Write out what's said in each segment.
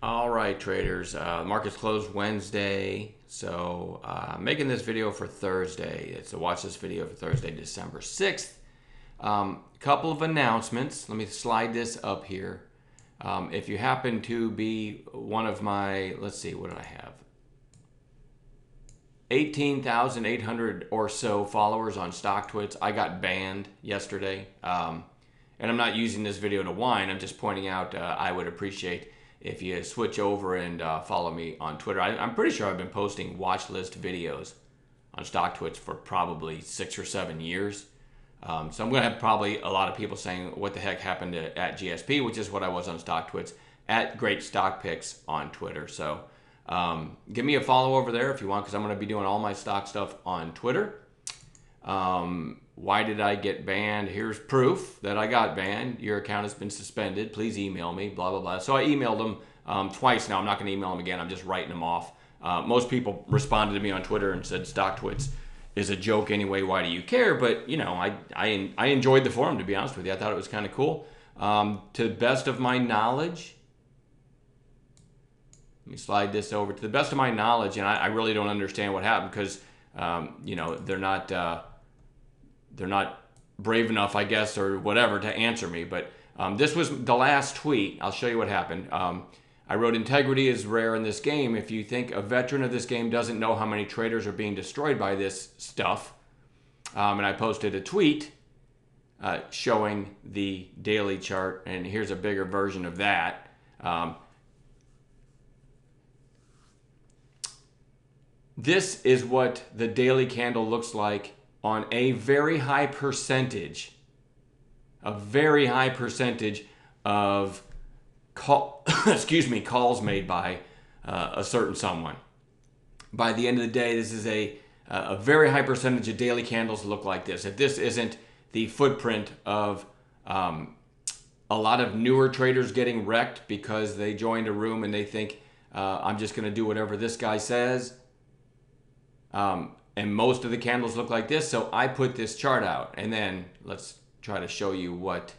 All right, traders. Markets closed Wednesday, so I'm making this video for Thursday. So watch this video for Thursday, December 6th. Couple of announcements. Let me slide this up here. If you happen to be one of my, let's see, what did I have? 18,800 or so followers on StockTwits. I got banned yesterday. And I'm not using this video to whine. I'm just pointing out I would appreciate if you switch over and follow me on Twitter. I'm pretty sure I've been posting watch list videos on StockTwits for probably 6 or 7 years. So I'm going to have probably a lot of people saying, what the heck happened at GSP, which is what I was on StockTwits, at Great Stock Picks on Twitter. So give me a follow over there if you want, because I'm going to be doing all my stock stuff on Twitter. Why did I get banned? Here's proof that I got banned. Your account has been suspended. Please email me, blah, blah, blah. So I emailed them twice now. I'm not going to email them again. I'm just writing them off. Most people responded to me on Twitter and said StockTwits is a joke anyway. Why do you care? But, you know, I enjoyed the forum, to be honest with you. I thought it was kind of cool. To the best of my knowledge, let me slide this over. To the best of my knowledge, and I really don't understand what happened because, you know, they're not brave enough, I guess, or whatever, to answer me. But this was the last tweet. I'll show you what happened. I wrote, integrity is rare in this game. If you think a veteran of this game doesn't know how many traders are being destroyed by this stuff, and I posted a tweet showing the daily chart, and here's a bigger version of that. This is what the daily candle looks like on a very high percentage, of calls made by a certain someone. By the end of the day, this is a very high percentage of daily candles look like this. If this isn't the footprint of a lot of newer traders getting wrecked because they joined a room and they think, I'm just going to do whatever this guy says. And most of the candles look like this, so I put this chart out. And then let's try to show you what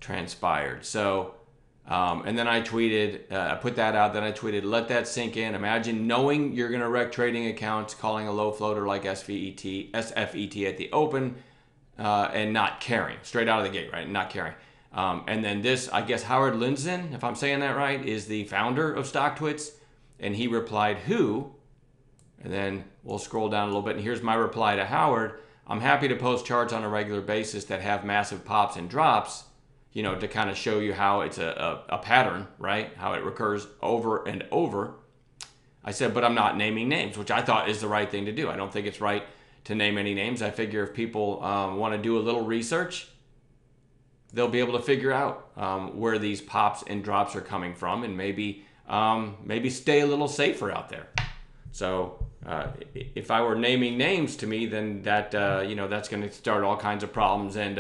transpired. So, and then I tweeted, I put that out, then I tweeted, let that sink in. Imagine knowing you're going to wreck trading accounts, calling a low floater like SFET at the open, and not caring. Straight out of the gate, right? Not caring. And then this, I guess Howard Lindzen, if I'm saying that right, is the founder of StockTwits. And he replied, who? And then we'll scroll down a little bit, and here's my reply to Howard. I'm happy to post charts on a regular basis that have massive pops and drops, you know, to kind of show you how it's a pattern, right? How it recurs over and over. I said, but I'm not naming names, which I thought is the right thing to do. I don't think it's right to name any names. I figure if people want to do a little research, they'll be able to figure out where these pops and drops are coming from, and maybe stay a little safer out there. So if I were naming names, to me, then that you know, that's going to start all kinds of problems and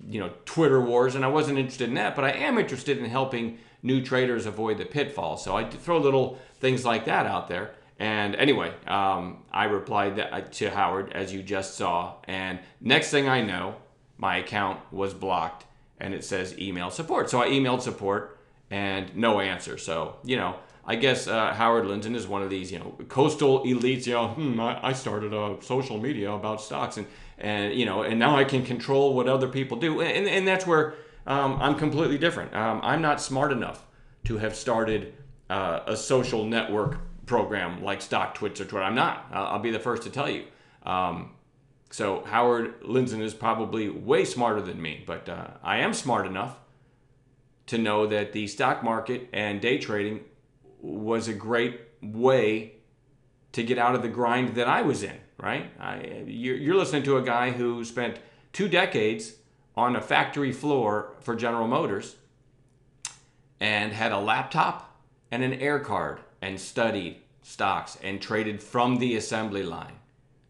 you know, Twitter wars. And I wasn't interested in that, but I am interested in helping new traders avoid the pitfall. So I throw little things like that out there. And anyway, I replied to Howard, as you just saw. And next thing I know, my account was blocked, and it says email support. So I emailed support, and no answer. So, you know, I guess Howard Lindzen is one of these, you know, coastal elites. You know, I started a social media about stocks, and you know, and now I can control what other people do, and that's where I'm completely different. I'm not smart enough to have started a social network program like StockTwits or Twitter. I'm not. I'll be the first to tell you. So Howard Lindzen is probably way smarter than me, but I am smart enough to know that the stock market and day trading was a great way to get out of the grind that I was in, right? You're listening to a guy who spent 2 decades on a factory floor for General Motors and had a laptop and an air card and studied stocks and traded from the assembly line,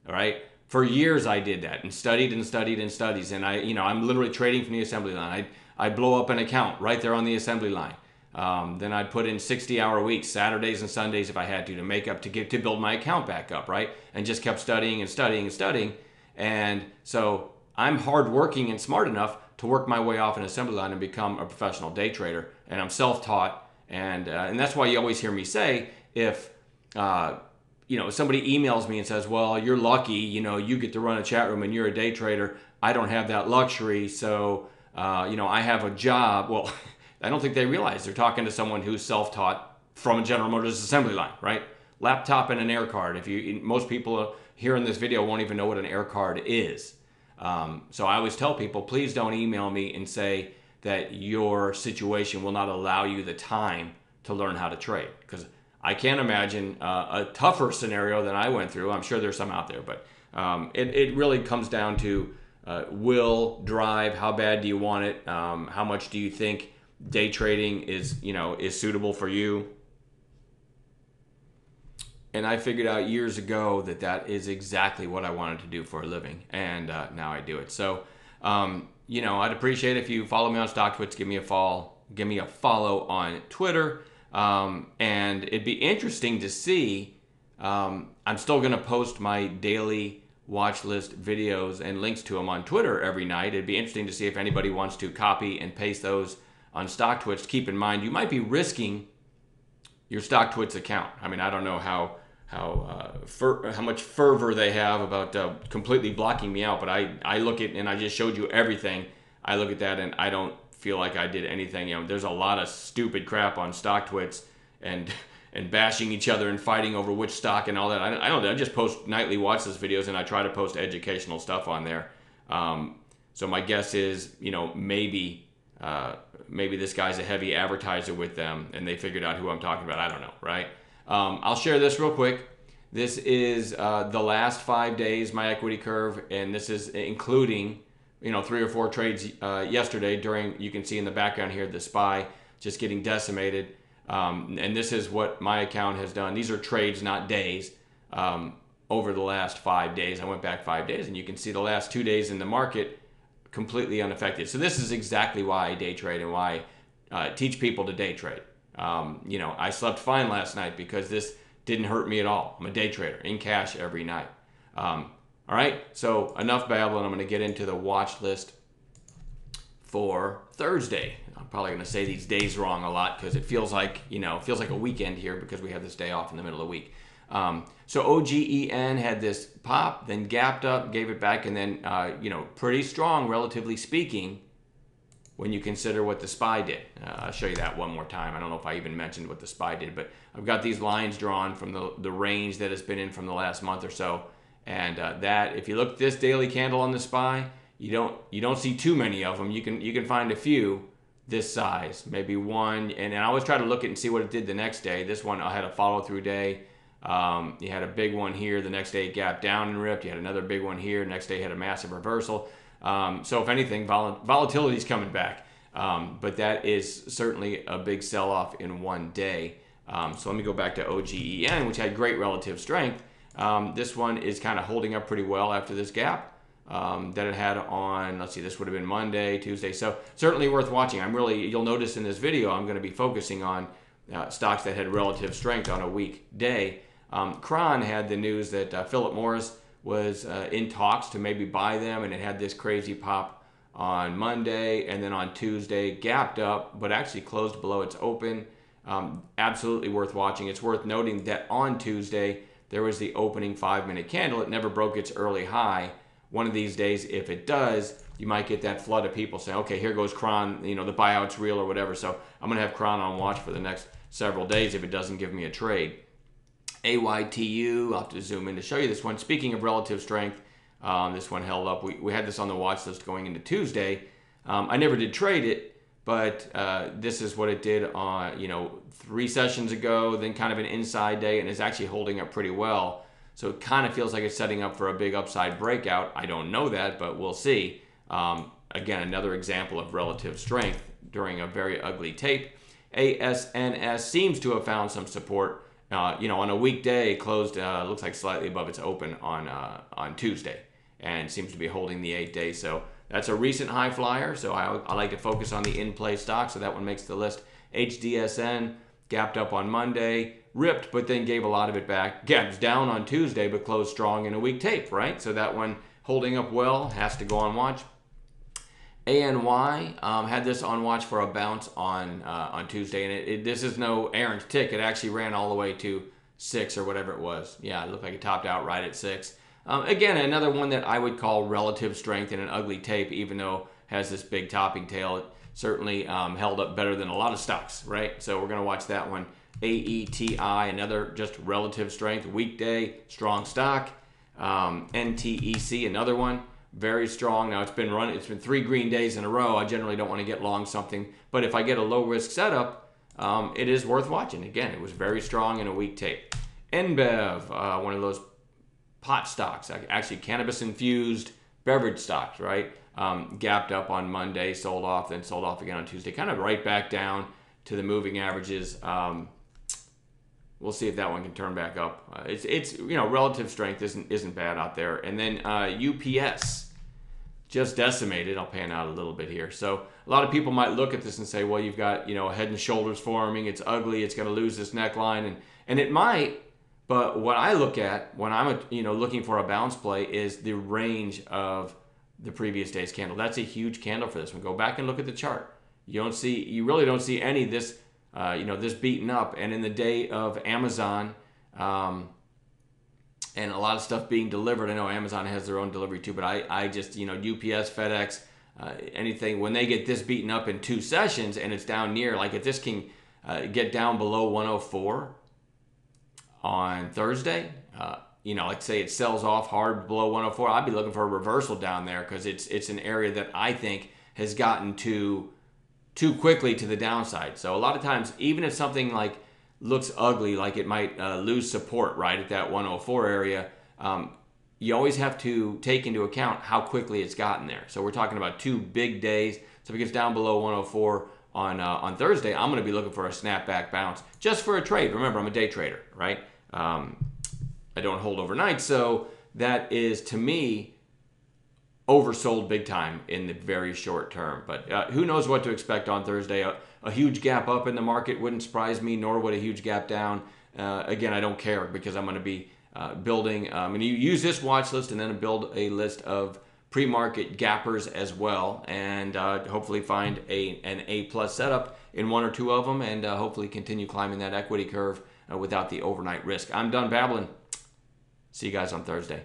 all right? For years I did that and studied and studied and studies, and I'm literally trading from the assembly line. I'd blow up an account right there on the assembly line. Then I'd put in 60-hour weeks, Saturdays and Sundays if I had to make up to build my account back up, right? And just kept studying and studying and studying. And so I'm hardworking and smart enough to work my way off an assembly line and become a professional day trader. And I'm self-taught, And that's why you always hear me say, if somebody emails me and says, well, you're lucky, you get to run a chat room and you're a day trader. I don't have that luxury, so I have a job. Well, I don't think they realize they're talking to someone who's self-taught from a General Motors assembly line, right? Laptop and an air card. Most people here in this video won't even know what an air card is. So I always tell people, please don't email me and say that your situation will not allow you the time to learn how to trade, because I can't imagine a tougher scenario than I went through. I'm sure there's some out there, but it really comes down to will, drive, how bad do you want it, how much do you think day trading is suitable for you. And I figured out years ago that is exactly what I wanted to do for a living, and now I do it. So I'd appreciate if you follow me on StockTwits, give me a follow on Twitter. And it'd be interesting to see. I'm still going to post my daily watch list videos and links to them on Twitter every night. It'd be interesting to see if anybody wants to copy and paste those on StockTwits. Keep in mind, you might be risking your StockTwits account. I mean, I don't know how much fervor they have about completely blocking me out, but I look at, and I just showed you everything. I look at that and I don't feel like I did anything. There's a lot of stupid crap on StockTwits and bashing each other and fighting over which stock and all that. I just post nightly watch list videos, and I try to post educational stuff on there. So my guess is, maybe this guy's a heavy advertiser with them and they figured out who I'm talking about. I don't know, right? I'll share this real quick. This is the last 5 days, my equity curve, and this is including 3 or 4 trades yesterday you can see in the background here, the SPY just getting decimated. And this is what my account has done. These are trades, not days, over the last 5 days. I went back 5 days, and you can see the last 2 days in the market completely unaffected. So this is exactly why I day trade and why I teach people to day trade. I slept fine last night because this didn't hurt me at all. I'm a day trader in cash every night. All right, so enough babbling. I'm going to get into the watch list for Thursday. I'm probably going to say these days wrong a lot because it feels like a weekend here because we have this day off in the middle of the week. So OGEN had this pop, then gapped up, gave it back, and then pretty strong, relatively speaking, when you consider what the SPY did. I'll show you that one more time. I don't know if I even mentioned what the SPY did, but I've got these lines drawn from the range that it's been in from the last month or so. And that, if you look at this daily candle on the SPY, you don't see too many of them. You can find a few this size, maybe one. And I always try to look at and see what it did the next day. This one I had a follow through day. You had a big one here. The next day it gapped down and ripped. You had another big one here. Next day had a massive reversal. So if anything, volatility is coming back. But that is certainly a big sell-off in one day. So let me go back to OGEN, which had great relative strength. This one is kind of holding up pretty well after this gap that it had on, let's see, this would have been Monday, Tuesday. So certainly worth watching. You'll notice in this video, I'm going to be focusing on stocks that had relative strength on a weekday. Cron had the news that Philip Morris was in talks to maybe buy them, and it had this crazy pop on Monday, and then on Tuesday gapped up, but actually closed below its open. Absolutely worth watching. It's worth noting that on Tuesday, there was the opening 5-minute candle. It never broke its early high. One of these days, if it does, you might get that flood of people saying, okay, here goes Cron, the buyout's real or whatever. So I'm going to have Cron on watch for the next several days if it doesn't give me a trade. AYTU, I'll have to zoom in to show you this one. Speaking of relative strength, this one held up. We had this on the watch list going into Tuesday. I never did trade it, but this is what it did on, 3 sessions ago, then kind of an inside day, and it's actually holding up pretty well. So it kind of feels like it's setting up for a big upside breakout. I don't know that, but we'll see. Again, another example of relative strength during a very ugly tape. ASNS seems to have found some support. On a weekday, closed looks like slightly above its open on Tuesday, and seems to be holding the 8 days. So that's a recent high flyer. So I like to focus on the in-play stock. So that one makes the list. HDSN gapped up on Monday, ripped, but then gave a lot of it back. Gaps down on Tuesday, but closed strong in a week tape, right? So that one holding up well, has to go on watch. ANY had this on watch for a bounce on Tuesday, and this is no errant tick. It actually ran all the way to 6 or whatever it was. Yeah, it looked like it topped out right at 6. Again, another one that I would call relative strength in an ugly tape, even though it has this big topping tail. It certainly held up better than a lot of stocks, right? So we're going to watch that one. AETI, another just relative strength, weekday, strong stock. NTEC, another one, very strong. Now it's been 3 green days in a row. I generally don't want to get long something, but if I get a low risk setup, it is worth watching. Again, it was very strong in a weak tape. NBEV, one of those pot stocks, actually cannabis infused beverage stocks, right? Gapped up on Monday, sold off, then sold off again on Tuesday, kind of right back down to the moving averages. We'll see if that one can turn back up. It's relative strength isn't bad out there. And then UPS just decimated. I'll pan out a little bit here. So a lot of people might look at this and say, well, you've got head and shoulders forming. It's ugly. It's going to lose this neckline, and it might. But what I look at when I'm looking for a bounce play is the range of the previous day's candle. That's a huge candle for this one. Go back and look at the chart. You really don't see any of this. This beaten up, and in the day of Amazon and a lot of stuff being delivered. I know Amazon has their own delivery too, but I just UPS, FedEx, anything, when they get this beaten up in 2 sessions and it's down near, like if this can get down below 104 on Thursday, like say it sells off hard below 104, I'd be looking for a reversal down there, because it's an area that I think has gotten too quickly to the downside. So a lot of times, even if something like looks ugly, like it might lose support right at that 104 area, you always have to take into account how quickly it's gotten there. So we're talking about 2 big days. So if it gets down below 104 on Thursday, I'm going to be looking for a snapback bounce just for a trade. Remember, I'm a day trader, right? I don't hold overnight, so that is, to me, oversold big time in the very short term. But who knows what to expect on Thursday. A huge gap up in the market wouldn't surprise me, nor would a huge gap down. Again, I don't care, because I'm going to be building. I'm going to use this watch list and then build a list of pre-market gappers as well, and hopefully find an A+ setup in 1 or 2 of them, and hopefully continue climbing that equity curve without the overnight risk. I'm done babbling. See you guys on Thursday.